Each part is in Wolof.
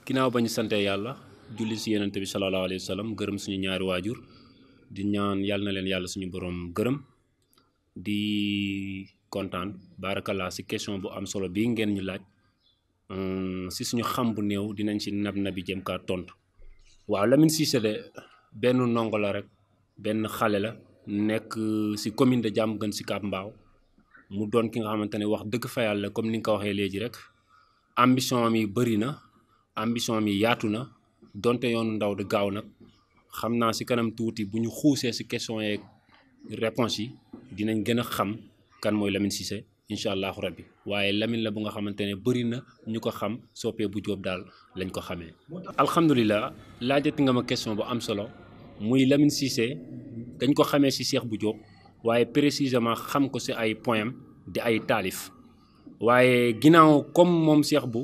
ginnaaw ba ñu sante yàlla julli si yonent bi sallallahu alayhi wa sallam gërëm suñu ñaari waajur di ñaan yàlla na leen yàlla suñu borom gërëm di kontaan barakallah si question bu am solo bii ngeen ñu laaj si suñu xam bu néew dinañ si nabi jëm kaa tontu. waaw Lamine Cissé de benn ndongo la rek benn xale la nekk si commune de Diamaguène Sicap Mbao mu doon ki nga xamante ne wax dëgg fa yàlla comme ni nga ko waxee léegi rek ambition mi bëri na ambition mi yaatu na donte yoonu ndaw de gaaw nag xam naa si kanam tuuti bu ñu xuusee si question yeeg réponse yi dinañ gën a xam kan mooy Lamine Cissé incha allahu rabbi waaye Lamine la bu nga xamante ne bëri na ñu ko xam soppee bu jóob daal lañ ko xamee. alhamdulilah laajati nga ma question bu am solo muy Lamine Cissé dañ ko xamee si Cheikh bu Diop waaye précisément xam ko si ay poème di ay taalif waaye ginnaaw comme moom Cheikh bu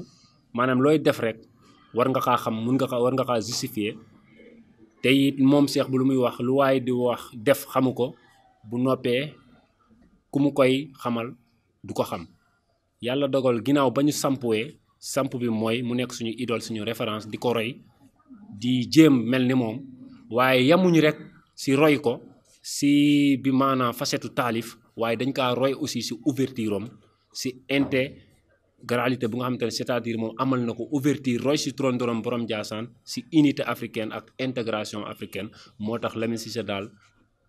maanaam looy def rek war nga kaa xam war nga kaa justifier te it moom Cheikh bu lu muy wax lu waaye di wax def xamu ko bu noppee ku mu koy xamal du ko xam yàlla dogal ginnaaw ba ñu sampuwee samp bi mooy mu nekk suñu idole suñu référence di ko roy di jéem mel ni moom waaye yamuñu rek si roy ko si bi maanaam facette taalif waaye dañ kaa roy aussi si ouverture am si intégralité bu nga xamante ne c'est-à-dire moom amal na ko ouverture roy si trondorom borom Ndiassane si unité africaine ak intégration africaine moo tax Lamine Cissé daal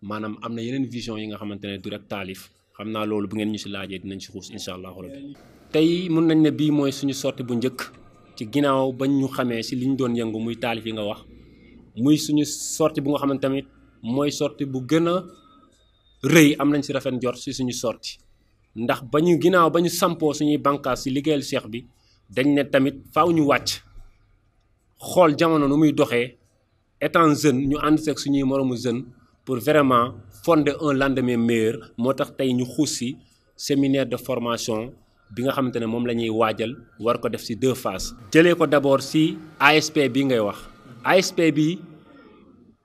maanaam am na yeneen vision yi nga xamante ne du rek taalif xam naa loolu bu ngeen ñu si laajee dinañ si xuus incha allahu rabbi tey mun nañ ne bii mooy suñu sortie bu njëkk ci ginnaaw bañ ñu xamee si li ñu doon yëngu muy taalif yi nga wax muy suñu sortie bu nga xamante tamit mooy sortie bu gën a rëy am nañ si rafet njort si suñu sortie ndax ba ñu ginnaaw ba ñu sampoo suñuy bànqaas si liggéeyal Cheikh bi dañ ne tamit faaw ñu wàcc xool jamono nu muy doxee étant jeune ñu ànd seeg suñuy moroomu jeune pour vraiment fonder un lendemain meilleur moo tax tey ñu xuus si séminaire de formation bi nga xamante ne moom la ñuy waajal war ko def si 2 phases. jëlee ko d'abord si ASP bi ngay wax ASP bi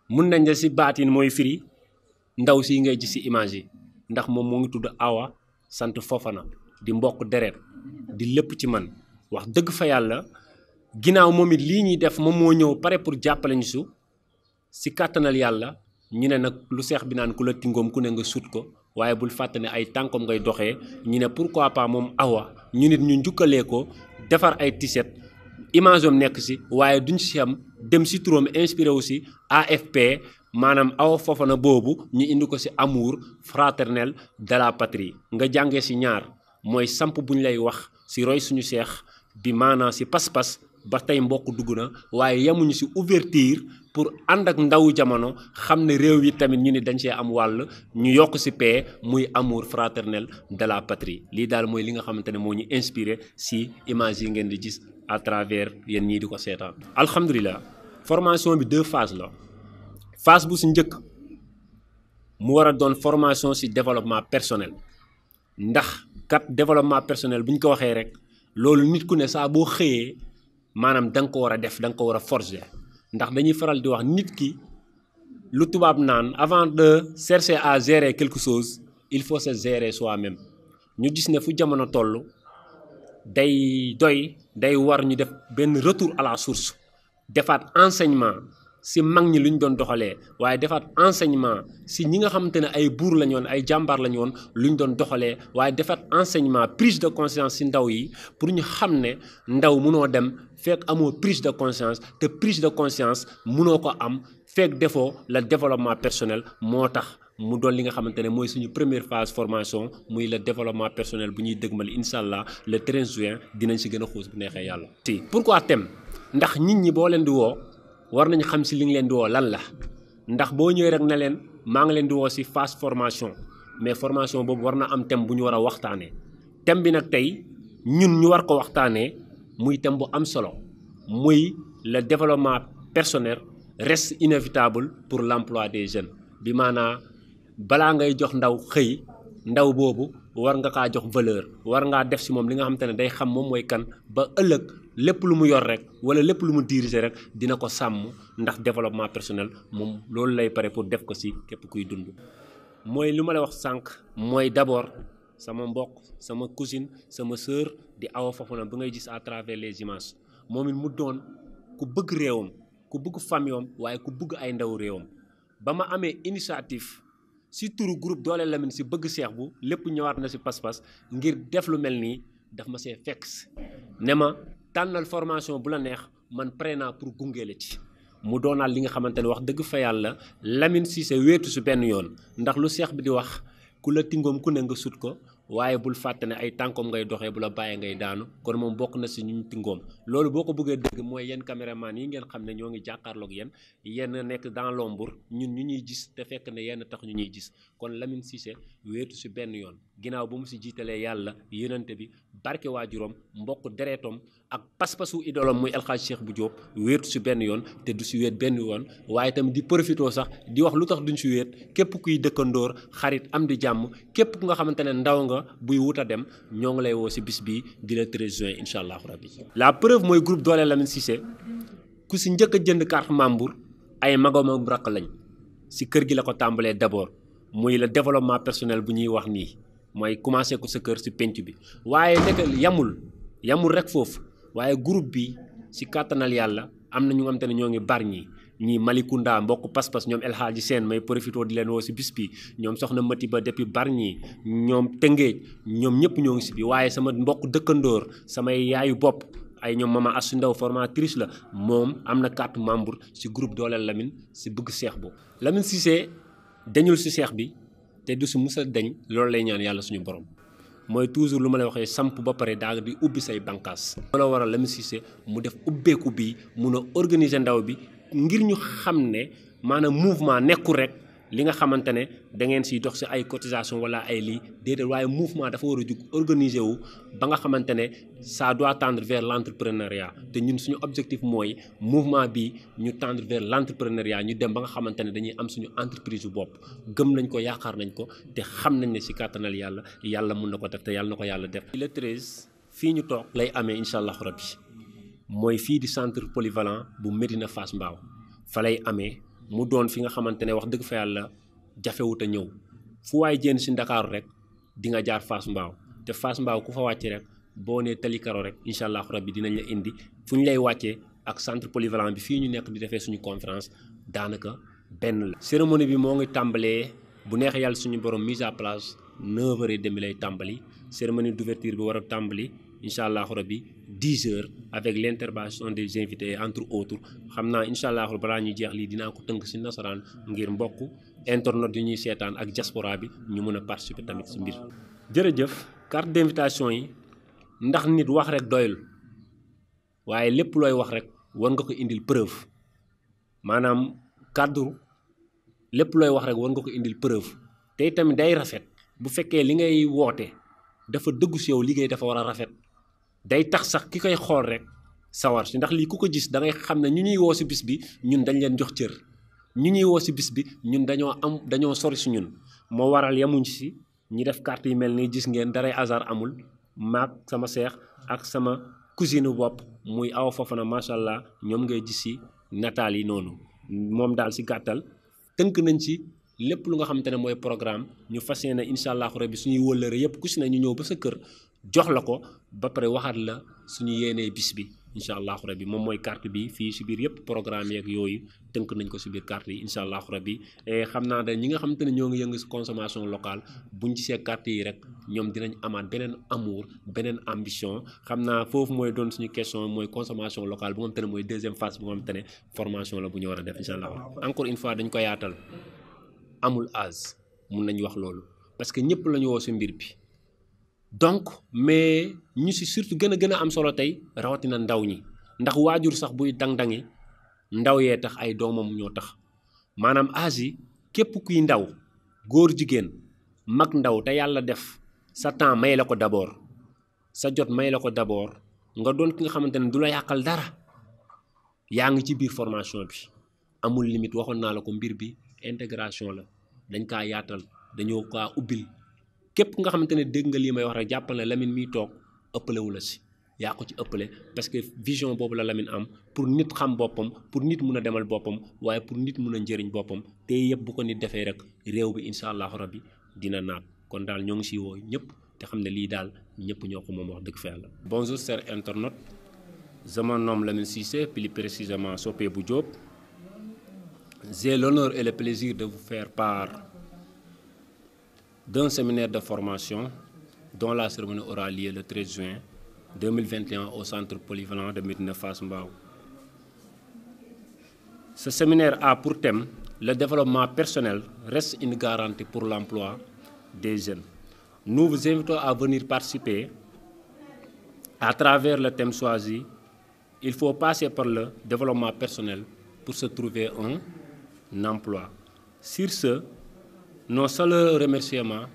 mun nañ la si baatin mooy firi ndaw si ngay gis si image yi ndax moom moo ngi tudd Awa sant Fofana di mbokk deret di lépp ci man wax dëgg fa yàlla ginnaaw moom it lii ñuy def moom moo ñëw pare pour jàppale ñu si kàttanal yàlla. ñu ne nag lu seex bi naan ku la tingoom ku ne nga sut ko waaye bul fàtte ne ay tànkom ngay doxee ñu ne pourquoi pas moom Awa ñu nit ñu njukkalee ko defar ay t-shirt image am nekk si waaye duñ si am dem si turam inspiré aussi AFP maanaam Awa Fofana boobu ñu indi ko si amour fraternel de la patrie nga jàngee si ñaar mooy samp bu ñu lay wax si roy suñu seex bi maanaam si pas-pas ba tey mbokk dugg na waaye yemuñu si ouverture pour ànd ak ndawu jamono xam ne réew yi tamit ñu ni dañ see am wàll ñu yokk si paix muy amour fraternel de la patrie lii daal mooy li nga xamante ne moo ñu inspiré si image yi ngeen di gis à travers yéen ñii di ko seetaan. alhamdulilah formation bi 2 phases la phase bu si njëkk mu war a doon formation si développement personnel ndax kat développement personnel bu ñu ko waxee rek loolu nit ku ne saa boo xëyee maanaam da nga ko war a def da nga ko war a forger. ndax dañuy faral di wax nit ki lu tubaab naan avant de chercher à gérer quelque chose il faut se gérer soi-même ñu gis ne fu jamono toll day war ñu def benn retour à la source defaat enseignement si mag ñi lu ñu doon doxalee waaye defaat enseignement si ñi nga xamante ne ay buur lañu woon ay jàmbaar lañu woon lu ñu doon doxalee waaye defaat enseignement prise de conscience si ndaw yi pour ñu xam ne ndaw munoo dem fekk amoo prise de conscience te prise de conscience munoo ko am fekk defoo le développement personnel moo tax mu doon li nga xamante ne mooy suñu première phase formation muy le développement personnel bu ñuy dëgmal incha allah le 13 juin dinañ si gën a xuus bu neexee yàlla. si pourquoi thème ndax nit ñi boo leen di woo war nañu xam si li nga leen di woo lan la ndax boo ñëwee rek ne leen maa ngi leen di woo si phase formation mais formation boobu war na am thème bu ñu war a waxtaanee thème bi nag tey ñun ñu war ko waxtaanee muy thème bu am solo muy le développement personnel reste inévitable pour l'emploi des jeunes bi maanaa balaa ngay jox ndaw xëy ndaw boobu war nga kaa jox valeur war ngaa def si moom li nga xamante ne day xam moom mooy kan ba ëllëg lépp lu mu yor rek wala lépp lu mu diriger rek dina ko sàmm ndax développement personnel moom loolu lay pare pour def ko si képp kuy dund. mooy li ma la wax sànq mooy d'abord sama mbokk sama cousine sama sœur di Awa Fofana ba ngay gis à travers les images moom it mu doon ku bëgg réewam ku bëgg famille waaye ku bëgg ay ndaw réewam ba ma amee initiative si turu groupe Dooleel Lamine si bëgg Cheikh bu lépp ñëwaat na si pas-pas ngir def lu mel nii daf ma see fekk ne ma tànnal formation bu la neex man pare naa pour gunge la ci mu doonaat li nga xamante ne wax dëgg fa yàlla Lamine Cissé wéetu si benn yoon ndax lu Cheikh bi di wax ku la tingoom ku ne nga sut ko waaye bul fàtte ne ay tànkoom ngay doxee bu la bàyyee ngay daanu kon moom bokk na si ñu tingoom loolu boo ko bëggee dëgg mooy yéen caméraman yi ngeen xam ne ñoo ngi jàkkaarloog yéen yéen nekk dans l'ombre ñun ñu ñuy gis te fekk ne yéen tax ñu ñuy gis kon Lamine Cissé wéetu si benn yoon ginnaaw ba mu si jiitalee yàlla yénante bi barke waajuram mbokk dereetom ak pas-pasu idolom muy El Hadj Cheikh bu Diop wéetu si benn yoon te du si wéet benn yoon waaye tamit di profitoo sax di wax lu tax duñ si wéet képp kuy dëkkandoor xarit am di jàmm képp ku nga xamante ne ndaw nga buy wut a dem ñoo ngi lay woo si bis bii di le 13 juin incha allahu rabbi la preuve mooy groupe Dooleel Lamine Cissé ku si njëkk a jënd carte membre ay magam rakk lañ si kër gi la ko tàmbalee d'abord muy le développement personnel bu ñuy wax nii mooy commencé ko sa kër si penc bi waaye nekk yamul rek foofu waaye groupe bi si kàttanal yàlla am na ñu nga xamante ne ñoo ngi Bargny ñii Malicounda mbokk pas-pas ñoom El Hadji Sène may profité di leen woo si bis bi ñoom soxna Mati Ba depuis Bargny ñoom Tëngéej ñoom ñëpp ñoo ngi si bi waaye sama mbokk dëkkandoor samay yaayu bopp ay ñoom mama Assou Ndaw formatrice la moom am na carte membre si groupe Dooleel Lamine si bëgg Cheikh bu Lamine Cissé dañul si Cheikh bi te du si musa dañ loolu lay ñaan yàlla suñu borom mooy toujours lu ma lay waxee samp ba pare daa di ubbi say bànqaas looloo waral Lamine Cissé mu def ubbeeku bi mun a organiser ndaw bi ngir ñu xam ne maanaam mouvement nekkul rek li nga xamante ne da ngeen siy dox si ay cotisation wala ay lii déedéet waaye mouvement dafa war a jug organiser wu ba nga xamante ne ça doit tendre vers l'entrepreneuriat te ñun suñu objectif mooy mouvement bi ñu tendre vers l'entrepreneuriat ñu dem ba nga xamante ne dañuy am suñu entreprise bu bopp gëm nañ ko yaakaar nañ ko te xam nañ ne si kàttanal yàlla mun na ko def te yàlla na ko yàlla def. le 13 fii ñu toog lay amee incha allah rabbi mooy fii di centre polyvalent bu Médina Fass Mbao fa lay amee. mu doon fi nga xamante ne wax dëgg fa yàlla jafewut a ñëw fu waay jénn si Ndakaaru rek di nga jaar Fass Mbao te Fass Mbao ku fa wàcce rek boo nee Tali Karo rek incha allah rabbi dinañ la indi fu ñu lay wàccee ak centre polyvalent bi fii ñu nekk di defee suñu conférence daanaka benn la. cérémonie bi moo ngi tàmbalee bu neexee yàlla suñu borom mise à place 9h30 lay tàmbali cérémonie d'ouverture bi war a tàmbali incha allah rabbi 10h avec l'intervention des invités entre autres xam naa incha allah balaa ñuy jeex lii dinaa ko tënk si nasaraan ngir mbokk internet yi ñuy seetaan ak diaspora bi ñu mën a participer tamit si mbir. jërëjëf carte d'invitation yi ndax nit wax rek doyul waaye lépp looy wax rek war nga ko indil preuve maanaam cadre lépp looy wax rek war nga ko indil preuve te tamit day rafet bu fekkee li ngay woote dafa dëggu si yow liggéey dafa war a rafet. day tax sax ki koy xool rek sawar si ndax lii ku ko gis da ngay xam ne ñu ñuy woo si bis bi ñun dañ leen jox cër ñu ñuy woo si bis bi ñun dañoo sori si ñun moo waral yamuñ si ñi def carte yi mel nii gis ngeen daray hasard amul maag sama seex ak sama cousine bopp muy Awa Fofana macha allah ñoom ngay gis si nataal yi noonu moom daal si gàttal tënk nañ ci lépp lu nga xamante ne mooy programme ñu fas yéene incha allahu rabbi suñuy wëllëre yëpp ku si ne ñu ñëw ba sa kër jox la ko ba pare waxaat la suñu yéenee bis bi incha allahu rabbi moom mooy carte bi fii si biir yëpp programme yeeg yooyu tënk nañ ko si biir carte yi incha allahu rabbi xam naa da ñi nga xamante ne ñoo ngi yëngu si consommation locale buñ gisee carte yi rek ñoom dinañ amaat beneen amour beneen ambition xam naa foofu mooy doon suñu question mooy consommation locale bu nga xamante ne mooy deuxième phase bu nga xamante ne formation la bu ñu war a def incha allah encore une fois dañ ko yaatal amul âge mun nañu wax loolu parce que ñëpp la ñu woo si mbir bi donc mais ñu si surtout gën a am solo tey rawatina ndaw ñi ndax waajur sax buy dang-dangi ndaw yee tax ay doomam ñoo tax maanaam âge yi képp kuy ndaw góor jigéen mag ndaw te yàlla def sa temps may la ko d'abord sa jot may la ko d'abord nga doon ki nga xamante ne du la yàqal dara yaa ngi ci biir formation bi amul limite waxoon naa la ko mbir bi intégration la dañ kaa yaatal dañoo kaa ubbil képp nga xamante ne dégg nga lii may wax rek jàppal ne Lamine miy toog ëppalewu la si yaa ko ci ëppale parce que vision boobu la Lamine am pour nit xam boppam pour nit mun a demal boppam waaye pour nit mun a njëriñ boppam te yëpp bu ko nit defee rek réew bi incha allahu rabbi dina naat kon daal ñoo ngi si woo ñëpp te xam ne lii daal ñëpp ñoo ko moom wax dëgg fa yàlla. Bonjour chers internautes Je me nomme Lamine Cissé, plus précisément Sopé Diop. J'ai l'honneur et le plaisir de vous faire part d'un séminaire de formation dont la cérémonie aura lieu le 13 juin 2021 au centre polyvalent de Médina Fass Mbao. Ce séminaire a pour thème le développement personnel reste une garantie pour l'emploi des jeunes. Nous vous invitons à venir participer à travers le thème choisi. Il faut passer par le développement personnel pour se trouver un emploi. Sur ce, nos chaleureux remerciements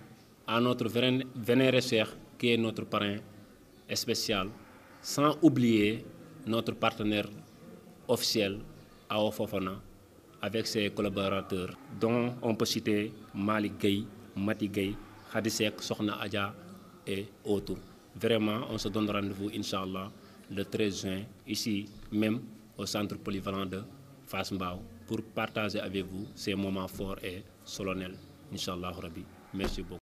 à notre vénéré cheikh qui est notre parrain spécial, sans oublier notre partenaire officiel Awa Fofana avec ses collaborateurs dont on peut citer Malik Gueye, Mati Gueye, Khady Seck, Sokhna Adja et autres. Vraiment, on se donne rendez-vous, Inch'Allah, le 13 juin, ici même au centre polyvalent de Fass Mbao, pour partager avec vous ces moments forts et solennels. Inch'Allah Rabbi. Merci beaucoup.